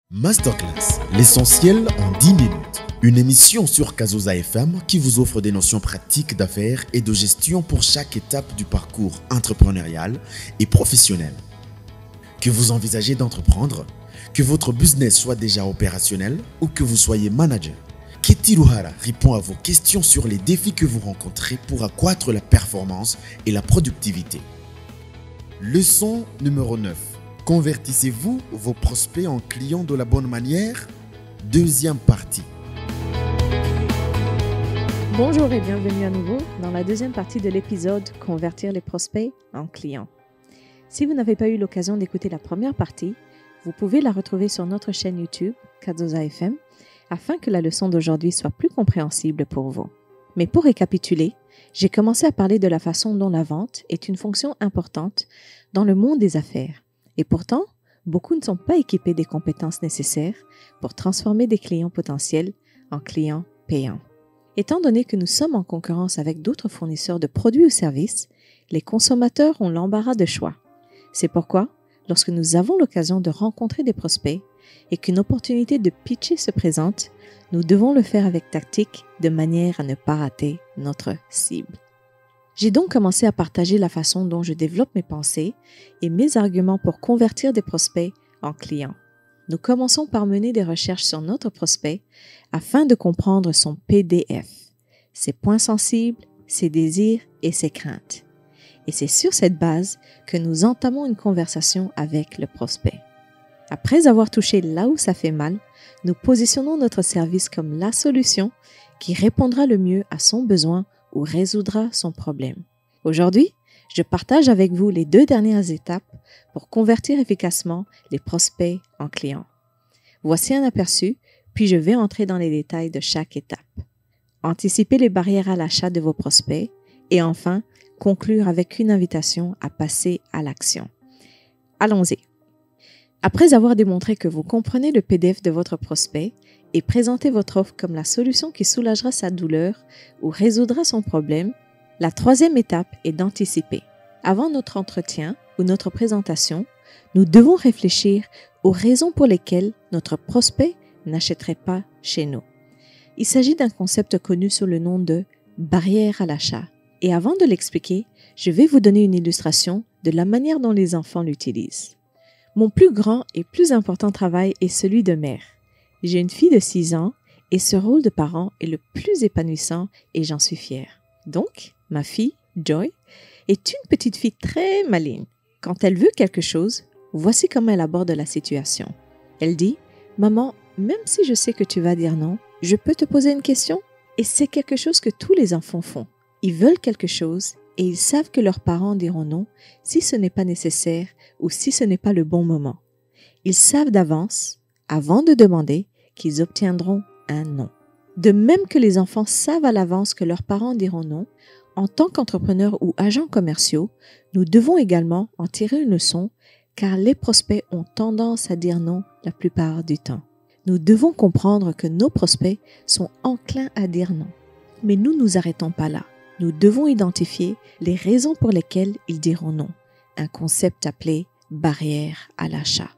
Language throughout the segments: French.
Masterclass, l'essentiel en 10 minutes. Une émission sur Kazoza FM qui vous offre des notions pratiques d'affaires et de gestion pour chaque étape du parcours entrepreneurial et professionnel. Que vous envisagez d'entreprendre, que votre business soit déjà opérationnel ou que vous soyez manager, Ketty Luhara répond à vos questions sur les défis que vous rencontrez pour accroître la performance et la productivité. Leçon numéro 9. Convertissez-vous vos prospects en clients de la bonne manière? Deuxième partie. Bonjour et bienvenue à nouveau dans la deuxième partie de l'épisode « Convertir les prospects en clients ». Si vous n'avez pas eu l'occasion d'écouter la première partie, vous pouvez la retrouver sur notre chaîne YouTube, Kazoza FM, afin que la leçon d'aujourd'hui soit plus compréhensible pour vous. Mais pour récapituler, j'ai commencé à parler de la façon dont la vente est une fonction importante dans le monde des affaires. Et pourtant, beaucoup ne sont pas équipés des compétences nécessaires pour transformer des clients potentiels en clients payants. Étant donné que nous sommes en concurrence avec d'autres fournisseurs de produits ou services, les consommateurs ont l'embarras de choix. C'est pourquoi, lorsque nous avons l'occasion de rencontrer des prospects et qu'une opportunité de pitcher se présente, nous devons le faire avec tactique de manière à ne pas rater notre cible. J'ai donc commencé à partager la façon dont je développe mes pensées et mes arguments pour convertir des prospects en clients. Nous commençons par mener des recherches sur notre prospect afin de comprendre son PDF, ses points sensibles, ses désirs et ses craintes. Et c'est sur cette base que nous entamons une conversation avec le prospect. Après avoir touché là où ça fait mal, nous positionnons notre service comme la solution qui répondra le mieux à son besoin ou résoudra son problème. Aujourd'hui, je partage avec vous les 2 dernières étapes pour convertir efficacement les prospects en clients. Voici un aperçu, puis je vais entrer dans les détails de chaque étape. Anticiper les barrières à l'achat de vos prospects et enfin, conclure avec une invitation à passer à l'action. Allons-y. Après avoir démontré que vous comprenez le PDF de votre prospect et présenter votre offre comme la solution qui soulagera sa douleur ou résoudra son problème, la 3e étape est d'anticiper. Avant notre entretien ou notre présentation, nous devons réfléchir aux raisons pour lesquelles notre prospect n'achèterait pas chez nous. Il s'agit d'un concept connu sous le nom de barrière à l'achat. Et avant de l'expliquer, je vais vous donner une illustration de la manière dont les enfants l'utilisent. Mon plus grand et plus important travail est celui de mère. J'ai une fille de 6 ans et ce rôle de parent est le plus épanouissant et j'en suis fière. Donc, ma fille, Joy, est une petite fille très maligne. Quand elle veut quelque chose, voici comment elle aborde la situation. Elle dit « Maman, même si je sais que tu vas dire non, je peux te poser une question ?» Et c'est quelque chose que tous les enfants font. Ils veulent quelque chose et ils savent que leurs parents diront non si ce n'est pas nécessaire ou si ce n'est pas le bon moment. Ils savent d'avance, avant de demander, qu'ils obtiendront un non. De même que les enfants savent à l'avance que leurs parents diront non, en tant qu'entrepreneurs ou agents commerciaux, nous devons également en tirer une leçon car les prospects ont tendance à dire non la plupart du temps. Nous devons comprendre que nos prospects sont enclins à dire non. Mais nous ne nous arrêtons pas là. Nous devons identifier les raisons pour lesquelles ils diront non, un concept appelé barrière à l'achat.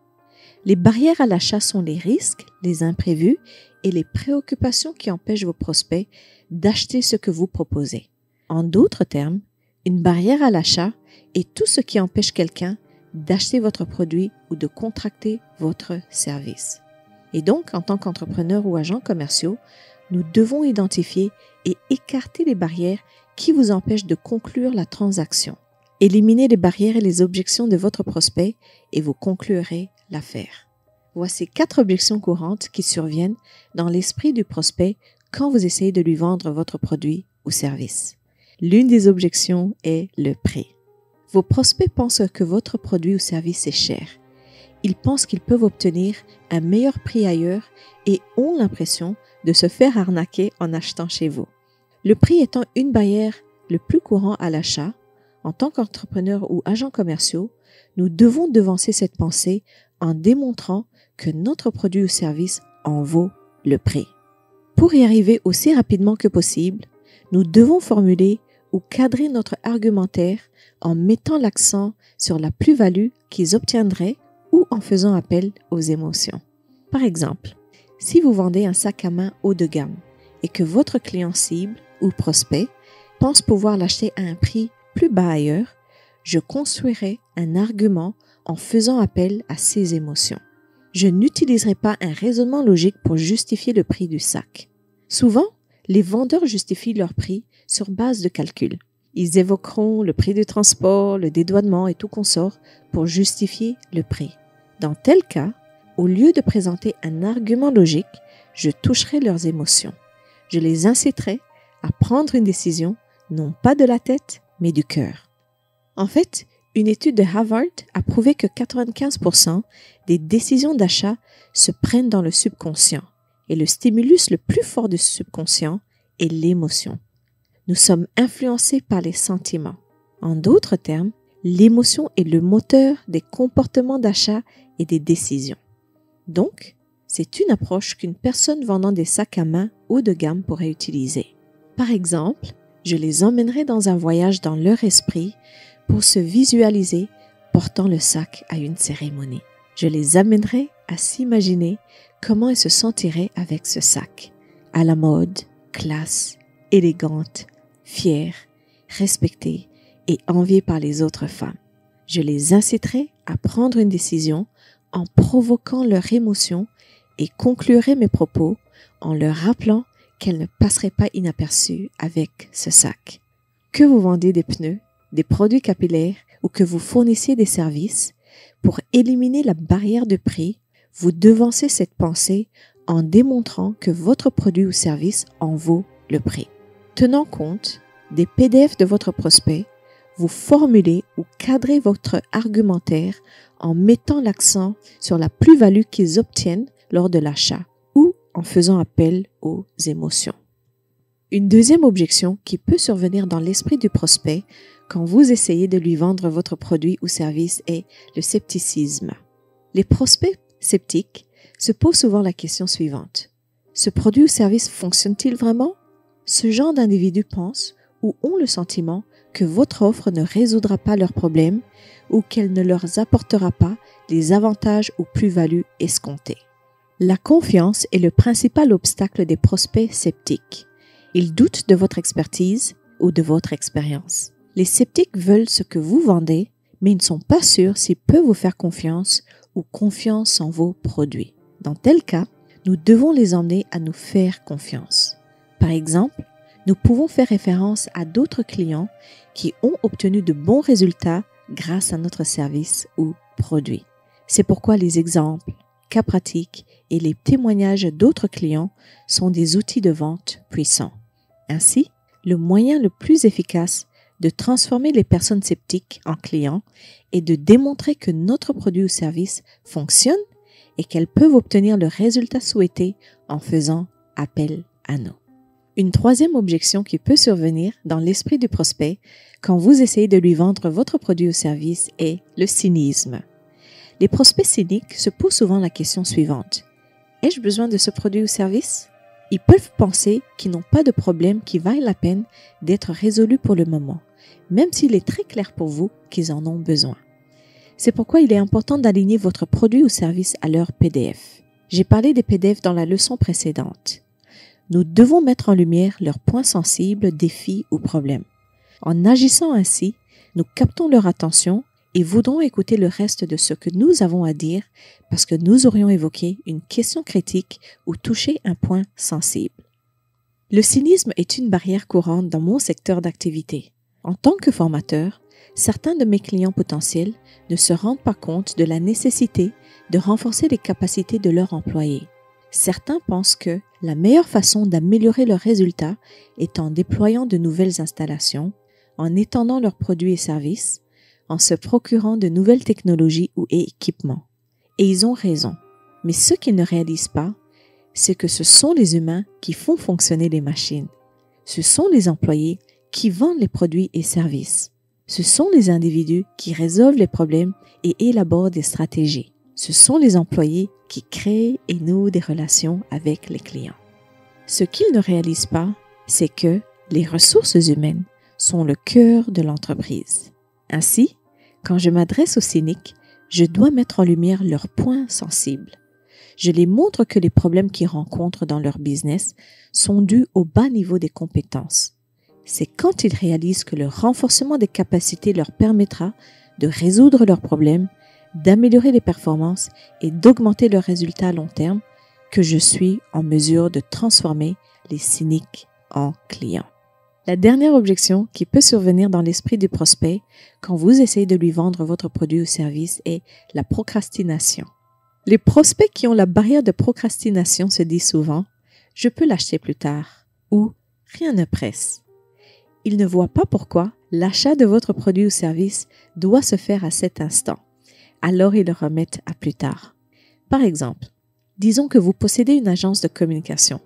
Les barrières à l'achat sont les risques, les imprévus et les préoccupations qui empêchent vos prospects d'acheter ce que vous proposez. En d'autres termes, une barrière à l'achat est tout ce qui empêche quelqu'un d'acheter votre produit ou de contracter votre service. Et donc, en tant qu'entrepreneur ou agent commerciaux, nous devons identifier et écarter les barrières qui vous empêchent de conclure la transaction. Éliminez les barrières et les objections de votre prospect et vous conclurez l'affaire. Voici 4 objections courantes qui surviennent dans l'esprit du prospect quand vous essayez de lui vendre votre produit ou service. L'une des objections est le prix. Vos prospects pensent que votre produit ou service est cher. Ils pensent qu'ils peuvent obtenir un meilleur prix ailleurs et ont l'impression de se faire arnaquer en achetant chez vous. Le prix étant une barrière le plus courant à l'achat, en tant qu'entrepreneurs ou agents commerciaux, nous devons devancer cette pensée en démontrant que notre produit ou service en vaut le prix. Pour y arriver aussi rapidement que possible, nous devons formuler ou cadrer notre argumentaire en mettant l'accent sur la plus-value qu'ils obtiendraient ou en faisant appel aux émotions. Par exemple, si vous vendez un sac à main haut de gamme et que votre client cible ou prospect pense pouvoir l'acheter à un prix plus bas ailleurs, je construirai un argument en faisant appel à ses émotions. Je n'utiliserai pas un raisonnement logique pour justifier le prix du sac. Souvent, les vendeurs justifient leur prix sur base de calcul. Ils évoqueront le prix du transport, le dédouanement et tout consort pour justifier le prix. Dans tel cas, au lieu de présenter un argument logique, je toucherai leurs émotions. Je les inciterai à prendre une décision, non pas de la tête, mais du cœur. En fait, une étude de Harvard a prouvé que 95% des décisions d'achat se prennent dans le subconscient et le stimulus le plus fort du subconscient est l'émotion. Nous sommes influencés par les sentiments. En d'autres termes, l'émotion est le moteur des comportements d'achat et des décisions. Donc, c'est une approche qu'une personne vendant des sacs à main haut de gamme pourrait utiliser. Par exemple, je les emmènerai dans un voyage dans leur esprit pour se visualiser portant le sac à une cérémonie. Je les amènerai à s'imaginer comment ils se sentiraient avec ce sac, à la mode, classe, élégante, fière, respectée et enviée par les autres femmes. Je les inciterai à prendre une décision en provoquant leur émotion et conclurai mes propos en leur rappelant qu'elles ne passeraient pas inaperçues avec ce sac. Que vous vendez des pneus, des produits capillaires ou que vous fournissiez des services, pour éliminer la barrière de prix, vous devancez cette pensée en démontrant que votre produit ou service en vaut le prix. Tenant compte des PDF de votre prospect, vous formulez ou cadrez votre argumentaire en mettant l'accent sur la plus-value qu'ils obtiennent lors de l'achat ou en faisant appel aux émotions. Une deuxième objection qui peut survenir dans l'esprit du prospect quand vous essayez de lui vendre votre produit ou service est le scepticisme. Les prospects sceptiques se posent souvent la question suivante. Ce produit ou service fonctionne-t-il vraiment? Ce genre d'individus pensent ou ont le sentiment que votre offre ne résoudra pas leurs problèmes ou qu'elle ne leur apportera pas les avantages ou plus-values escomptées. La confiance est le principal obstacle des prospects sceptiques. Ils doutent de votre expertise ou de votre expérience. Les sceptiques veulent ce que vous vendez, mais ils ne sont pas sûrs s'ils peuvent vous faire confiance ou confiance en vos produits. Dans tel cas, nous devons les emmener à nous faire confiance. Par exemple, nous pouvons faire référence à d'autres clients qui ont obtenu de bons résultats grâce à notre service ou produit. C'est pourquoi les exemples, cas pratiques et les témoignages d'autres clients sont des outils de vente puissants. Ainsi, le moyen le plus efficace de transformer les personnes sceptiques en clients est de démontrer que notre produit ou service fonctionne et qu'elles peuvent obtenir le résultat souhaité en faisant appel à nous. Une troisième objection qui peut survenir dans l'esprit du prospect quand vous essayez de lui vendre votre produit ou service est le cynisme. Les prospects cyniques se posent souvent la question suivante. Ai-je besoin de ce produit ou service? Ils peuvent penser qu'ils n'ont pas de problème qui vaille la peine d'être résolu pour le moment, même s'il est très clair pour vous qu'ils en ont besoin. C'est pourquoi il est important d'aligner votre produit ou service à leur PDF. J'ai parlé des PDF dans la leçon précédente. Nous devons mettre en lumière leurs points sensibles, défis ou problèmes. En agissant ainsi, nous captons leur attention et voudrons écouter le reste de ce que nous avons à dire parce que nous aurions évoqué une question critique ou touché un point sensible. Le cynisme est une barrière courante dans mon secteur d'activité. En tant que formateur, certains de mes clients potentiels ne se rendent pas compte de la nécessité de renforcer les capacités de leurs employés. Certains pensent que la meilleure façon d'améliorer leurs résultats est en déployant de nouvelles installations, en étendant leurs produits et services, en se procurant de nouvelles technologies ou équipements. Et ils ont raison. Mais ce qu'ils ne réalisent pas, c'est que ce sont les humains qui font fonctionner les machines. Ce sont les employés qui vendent les produits et services. Ce sont les individus qui résolvent les problèmes et élaborent des stratégies. Ce sont les employés qui créent et nouent des relations avec les clients. Ce qu'ils ne réalisent pas, c'est que les ressources humaines sont le cœur de l'entreprise. Ainsi, quand je m'adresse aux cyniques, je dois mettre en lumière leurs points sensibles. Je les montre que les problèmes qu'ils rencontrent dans leur business sont dus au bas niveau des compétences. C'est quand ils réalisent que le renforcement des capacités leur permettra de résoudre leurs problèmes, d'améliorer les performances et d'augmenter leurs résultats à long terme que je suis en mesure de transformer les cyniques en clients. La dernière objection qui peut survenir dans l'esprit du prospect quand vous essayez de lui vendre votre produit ou service est la procrastination. Les prospects qui ont la barrière de procrastination se disent souvent « je peux l'acheter plus tard » ou « rien ne presse ». Ils ne voient pas pourquoi l'achat de votre produit ou service doit se faire à cet instant. Alors ils le remettent à plus tard. Par exemple, disons que vous possédez une agence de communication.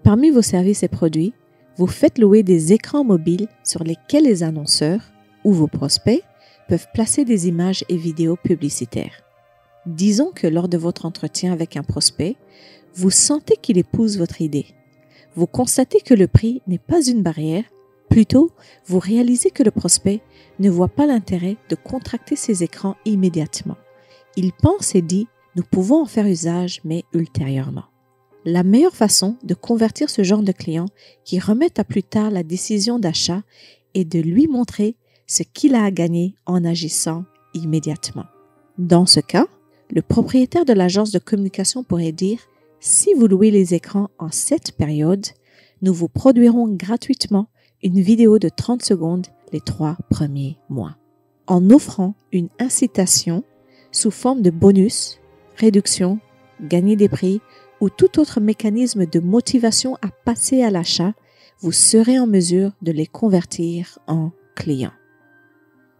Parmi vos services et produits, vous faites louer des écrans mobiles sur lesquels les annonceurs ou vos prospects peuvent placer des images et vidéos publicitaires. Disons que lors de votre entretien avec un prospect, vous sentez qu'il épouse votre idée. Vous constatez que le prix n'est pas une barrière, plutôt vous réalisez que le prospect ne voit pas l'intérêt de contracter ses écrans immédiatement. Il pense et dit « nous pouvons en faire usage, mais ultérieurement ». La meilleure façon de convertir ce genre de client qui remettent à plus tard la décision d'achat est de lui montrer ce qu'il a à gagner en agissant immédiatement. Dans ce cas, le propriétaire de l'agence de communication pourrait dire « si vous louez les écrans en cette période, nous vous produirons gratuitement une vidéo de 30 secondes les 3 premiers mois ». En offrant une incitation sous forme de bonus, réduction, gagner des prix ou tout autre mécanisme de motivation à passer à l'achat, vous serez en mesure de les convertir en clients.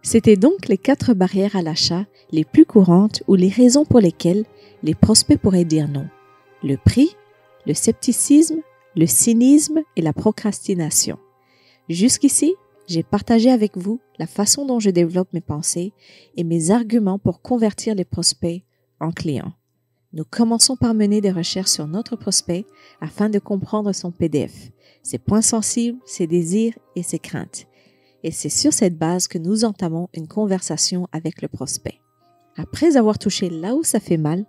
C'était donc les 4 barrières à l'achat les plus courantes ou les raisons pour lesquelles les prospects pourraient dire non. Le prix, le scepticisme, le cynisme et la procrastination. Jusqu'ici, j'ai partagé avec vous la façon dont je développe mes pensées et mes arguments pour convertir les prospects en clients. Nous commençons par mener des recherches sur notre prospect afin de comprendre son PDF, ses points sensibles, ses désirs et ses craintes. Et c'est sur cette base que nous entamons une conversation avec le prospect. Après avoir touché là où ça fait mal,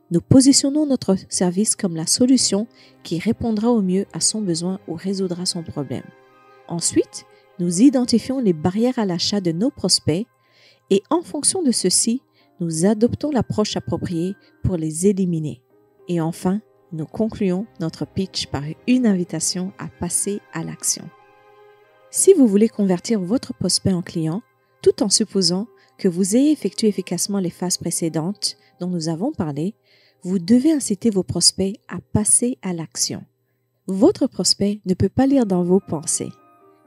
nous positionnons notre service comme la solution qui répondra au mieux à son besoin ou résoudra son problème. Ensuite, nous identifions les barrières à l'achat de nos prospects et en fonction de ceci, nous adoptons l'approche appropriée pour les éliminer. Et enfin, nous concluons notre pitch par une invitation à passer à l'action. Si vous voulez convertir votre prospect en client, tout en supposant que vous ayez effectué efficacement les phases précédentes dont nous avons parlé, vous devez inciter vos prospects à passer à l'action. Votre prospect ne peut pas lire dans vos pensées.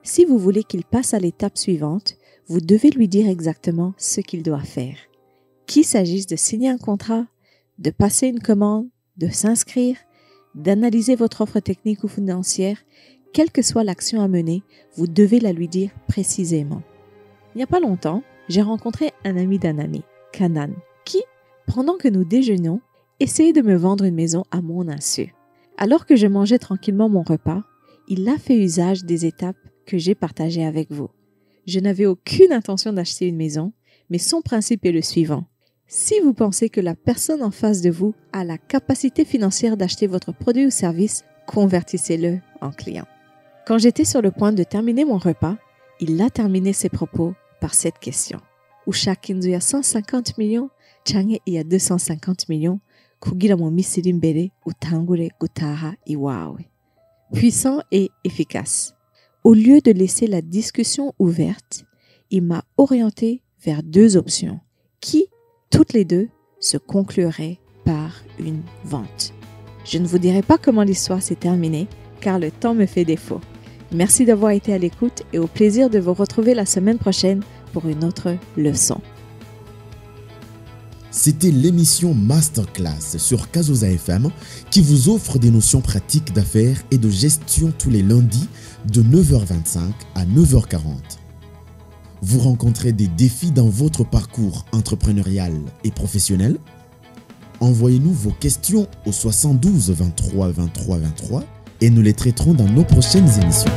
Si vous voulez qu'il passe à l'étape suivante, vous devez lui dire exactement ce qu'il doit faire. Qu'il s'agisse de signer un contrat, de passer une commande, de s'inscrire, d'analyser votre offre technique ou financière, quelle que soit l'action à mener, vous devez la lui dire précisément. Il n'y a pas longtemps, j'ai rencontré un ami d'un ami, Kanan, qui, pendant que nous déjeunions, essayait de me vendre une maison à mon insu. Alors que je mangeais tranquillement mon repas, il a fait usage des étapes que j'ai partagées avec vous. Je n'avais aucune intention d'acheter une maison, mais son principe est le suivant. Si vous pensez que la personne en face de vous a la capacité financière d'acheter votre produit ou service, convertissez-le en client. Quand j'étais sur le point de terminer mon repas, il a terminé ses propos par cette question. Usha Kinzu ya 150 millions, Change il y a 250 millions, Kugira mo misiri mbere utangure gutaha iwawe. Puissant et efficace. Au lieu de laisser la discussion ouverte, il m'a orienté vers 2 options qui, toutes les 2, se concluraient par une vente. Je ne vous dirai pas comment l'histoire s'est terminée, car le temps me fait défaut. Merci d'avoir été à l'écoute et au plaisir de vous retrouver la semaine prochaine pour une autre leçon. C'était l'émission Masterclass sur Kazoza FM qui vous offre des notions pratiques d'affaires et de gestion tous les lundis de 9h25 à 9h40. Vous rencontrez des défis dans votre parcours entrepreneurial et professionnel? Envoyez-nous vos questions au 72 23 23 23 et nous les traiterons dans nos prochaines émissions.